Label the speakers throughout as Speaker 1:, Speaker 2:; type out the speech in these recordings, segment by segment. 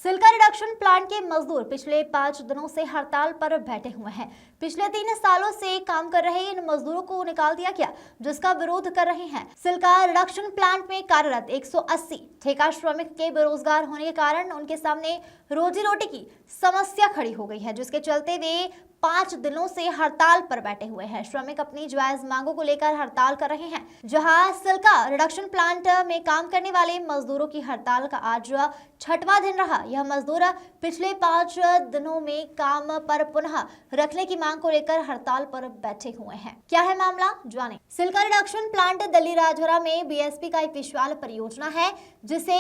Speaker 1: Chilka reduction plant के मजदूर पिछले 5 दिनों से हड़ताल पर बैठे हुए हैं। पिछले 3 सालों से काम कर रहे इन मजदूरों को निकाल दिया गया, जिसका विरोध कर रहे हैं। सिल्का रिडक्शन प्लांट में कार्यरत 180 ठेका श्रमिक के बेरोजगार होने के कारण उनके सामने रोजी रोटी की समस्या खड़ी हो गई है, जिसके चलते वे 5 दिनों से हड़ताल पर बैठे हुए हैं। श्रमिक अपनी जायज मांगों को लेकर हड़ताल कर रहे हैं। जहां सिल्का रिडक्शन प्लांट में काम करने वाले मजदूरों की हड़ताल का आज 6वां दिन रहा। यह मजदूर पिछले 5 दिनों में काम पर पुनः रखने की मांग को लेकर हड़ताल पर बैठे हुए हैं। क्या है मामला, जाने। सिल्का रिडक्शन प्लांट दिल्ली राजौरा में बीएसपी का एक विशाल परियोजना है, जिसे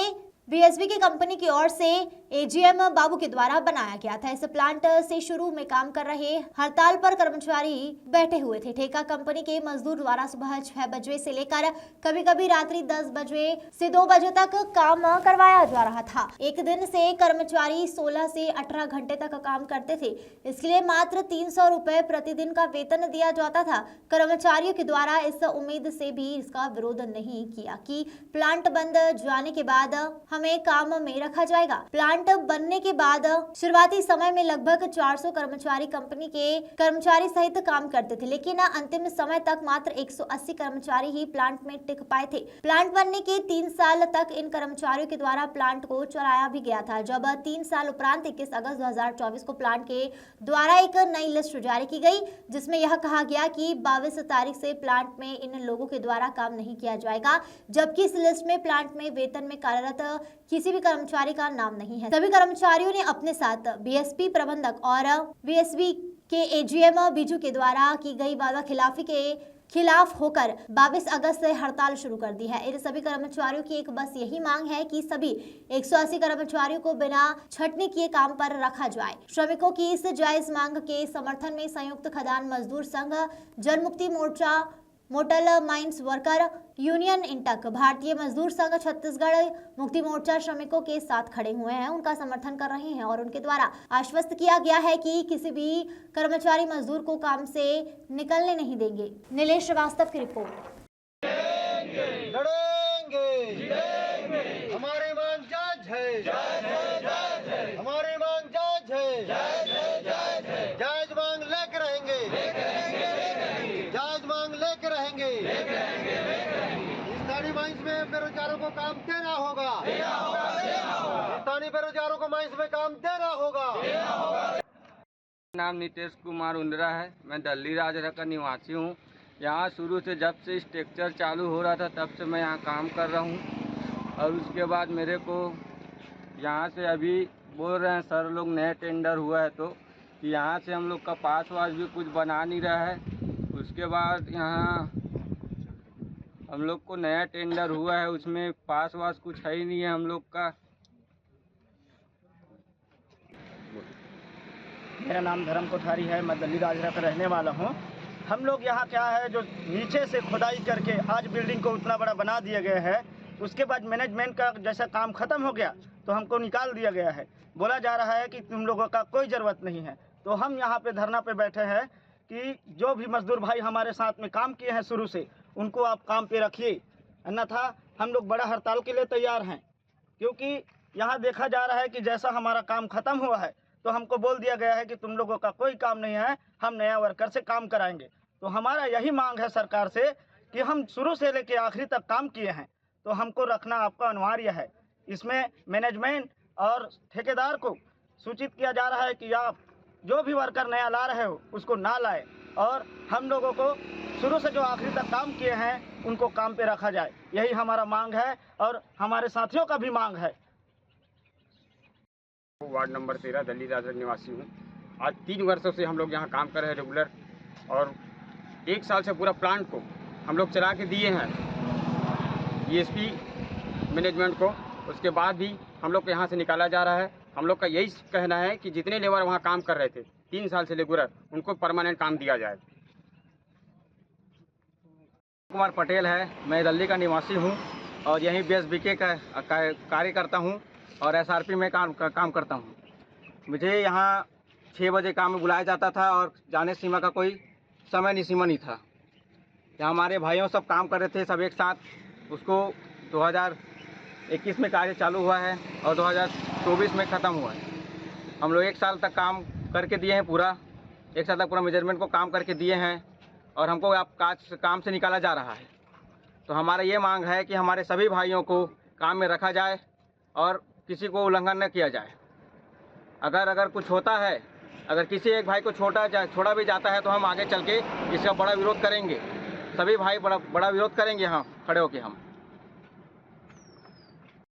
Speaker 1: बीएसपी की कंपनी की ओर से एजीएम बाबू के द्वारा बनाया गया था। इस प्लांट से शुरू में काम कर रहे हड़ताल पर कर्मचारी बैठे हुए थे। ठेका कंपनी के मजदूर द्वारा सुबह 6 बजे से लेकर कभी कभी रात्रि 10 बजे से 2 बजे तक काम करवाया जा रहा था। एक दिन से कर्मचारी 16 से 18 घंटे तक काम करते थे। इसके लिए मात्र 300 रुपए प्रतिदिन का वेतन दिया जाता था। कर्मचारियों के द्वारा इस उम्मीद से भी इसका विरोध नहीं किया कि प्लांट बंद जाने के बाद हमें काम में रखा जाएगा। प्लांट बनने के बाद शुरुआती समय में लगभग 400 कर्मचारी कंपनी के कर्मचारी सहित काम करते थे, लेकिन अंतिम समय तक मात्र 180 कर्मचारी ही प्लांट में टिक पाए थे। प्लांट बनने के 3 साल तक इन कर्मचारियों के द्वारा प्लांट को चलाया भी गया था। जब 3 साल उपरांत 21 अगस्त 2024 को प्लांट के द्वारा एक नई लिस्ट जारी की गई, जिसमें यह कहा गया कि 22 तारीख से प्लांट में इन लोगों के द्वारा काम नहीं किया जाएगा, जबकि इस लिस्ट में प्लांट में वेतन में कार्यरत किसी भी कर्मचारी का नाम नहीं है। सभी कर्मचारियों ने अपने साथ बीएसपी प्रबंधक और बीएसपी के एजीएम बीजू के द्वारा की गई वादा खिलाफी के खिलाफ होकर 22 अगस्त से हड़ताल शुरू कर दी है। इन सभी कर्मचारियों की एक बस यही मांग है कि सभी 180 कर्मचारियों को बिना छटनी किए काम पर रखा जाए। श्रमिकों की इस जायज मांग के समर्थन में संयुक्त Khadan Mazdoor Sangh, Janmukti Morcha, metal mines worker union INTUC, Bharatiya Mazdoor संघ छत्तीसगढ़, मुक्ति मोर्चा श्रमिकों के साथ खड़े हुए हैं, उनका समर्थन कर रहे हैं और उनके द्वारा आश्वस्त किया गया है कि किसी भी कर्मचारी मजदूर को काम से निकलने नहीं देंगे। नीलेश श्रीवास्तव की रिपोर्ट।
Speaker 2: हमारी मांग जायज है, हमारी मांग जायज है, जायज मांग लेकर रहेंगे, जायज मांग लेकर रहेंगे। स्थानीय माइंस में बेरोजगारों को काम देना होगा, स्थानीय बेरोजगारों को माइंस में काम देना होगा।
Speaker 3: नाम नितेश कुमार उंडरा है। मैं दिल्ली राजौरा का निवासी हूँ। यहाँ शुरू से जब से स्ट्रक्चर चालू हो रहा था तब से मैं यहाँ काम कर रहा हूँ, और उसके बाद मेरे को यहाँ से अभी बोल रहे हैं सर लोग नए टेंडर हुआ है तो कि यहाँ से हम लोग का पास वास भी कुछ बना नहीं रहा है। उसके बाद यहाँ हम लोग को नया टेंडर हुआ है, उसमें पास वास कुछ है ही नहीं है हम लोग का।
Speaker 4: मेरा नाम धर्म कोठारी है, मैं दिल्ली राजौरा का रहने वाला हूँ। हम लोग यहाँ क्या है, जो नीचे से खुदाई करके आज बिल्डिंग को उतना बड़ा बना दिया गया है, उसके बाद मैनेजमेंट का जैसा काम ख़त्म हो गया तो हमको निकाल दिया गया है। बोला जा रहा है कि तुम लोगों का कोई ज़रूरत नहीं है। तो हम यहाँ पे धरना पे बैठे हैं कि जो भी मजदूर भाई हमारे साथ में काम किए हैं शुरू से, उनको आप काम पे रखिए, अन्यथा हम लोग बड़ा हड़ताल के लिए तैयार हैं। क्योंकि यहाँ देखा जा रहा है कि जैसा हमारा काम ख़त्म हुआ है तो हमको बोल दिया गया है कि तुम लोगों का कोई काम नहीं है, हम नया वर्कर से काम कराएंगे। तो हमारा यही मांग है सरकार से कि हम शुरू से लेकर आखिरी तक काम किए हैं तो हमको रखना आपका अनिवार्य है। इसमें मैनेजमेंट और ठेकेदार को सूचित किया जा रहा है कि आप जो भी वर्कर नया ला रहे हो उसको ना लाए, और हम लोगों को शुरू से जो आखिरी तक काम किए हैं उनको काम पे रखा जाए। यही हमारा मांग है और हमारे साथियों का भी मांग है।
Speaker 5: वार्ड नंबर 13 दिल्ली राजौरा निवासी हूँ। आज 3 वर्षों से हम लोग यहाँ काम कर रहे हैं रेगुलर, और 1 साल से पूरा प्लांट को हम लोग चला के दिए हैं बीएसपी मैनेजमेंट को। उसके बाद भी हम लोग को यहाँ से निकाला जा रहा है। हम लोग का यही कहना है कि जितने लेबर वहाँ काम कर रहे थे 3 साल से रेगुलर, उनको परमानेंट काम दिया जाए।
Speaker 4: कुमार पटेल है, मैं दिल्ली का निवासी हूँ और यहीं बीएसबीके का कार्य करता हूँ और एसआरपी में काम करता हूँ। मुझे यहाँ 6 बजे काम में बुलाया जाता था और जाने सीमा का कोई समय सीमा नहीं था। यहाँ हमारे भाइयों सब काम कर रहे थे सब एक साथ। उसको
Speaker 5: 2021 में कार्य चालू हुआ है और 2024 में ख़त्म हुआ है। हम लोग 1 साल तक काम करके दिए हैं, पूरा 1 साल तक पूरा मेजरमेंट को काम करके दिए हैं और हमको आप काम से निकाला जा रहा है। तो हमारा ये मांग है कि हमारे सभी भाइयों को काम में रखा जाए और किसी को उल्लंघन न किया जाए। अगर कुछ होता है, अगर किसी एक भाई को छोड़ा भी जाता है तो हम आगे चल के इसका बड़ा विरोध करेंगे। सभी भाई बड़ा विरोध करेंगे यहाँ खड़े होके हम।